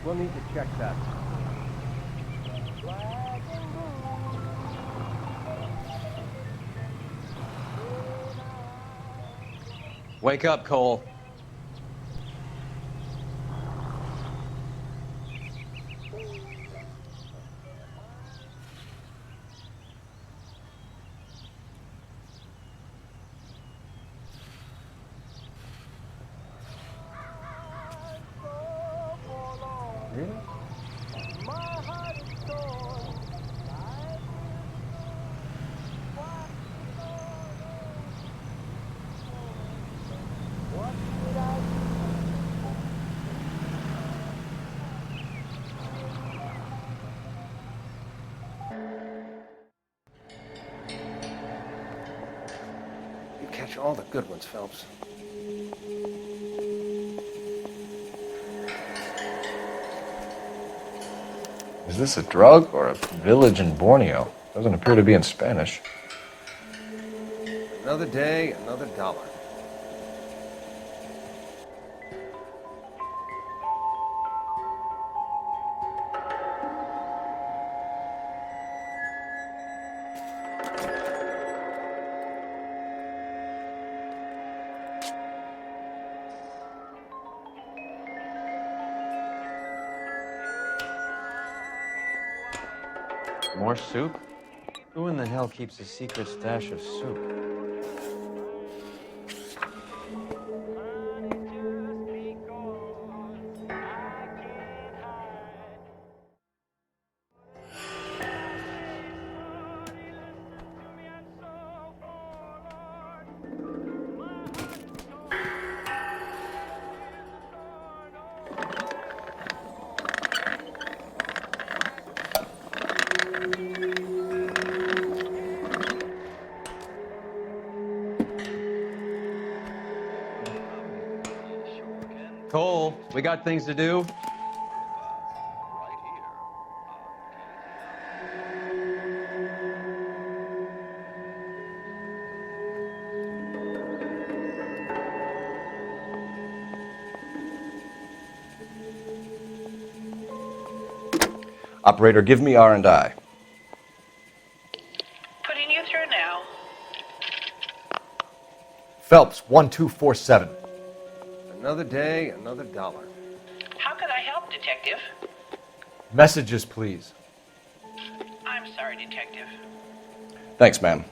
Speaker 23: We'll need to check that.
Speaker 24: Wake up, Cole.
Speaker 23: You catch all the good ones, Phelps.
Speaker 1: Is this a drug or a village in Borneo? Doesn't appear to be in Spanish.
Speaker 23: Another day, another dollar.
Speaker 24: More soup? Who in the hell keeps a secret stash of soup? Cole, we got things to do.
Speaker 1: Operator, give me R&I.
Speaker 16: Putting you through now.
Speaker 1: Phelps, 1247.
Speaker 23: Another day, another dollar.
Speaker 16: How can I help, Detective?
Speaker 1: Messages, please.
Speaker 16: I'm
Speaker 4: I'm sorry, Detective.
Speaker 1: Thanks, ma'am.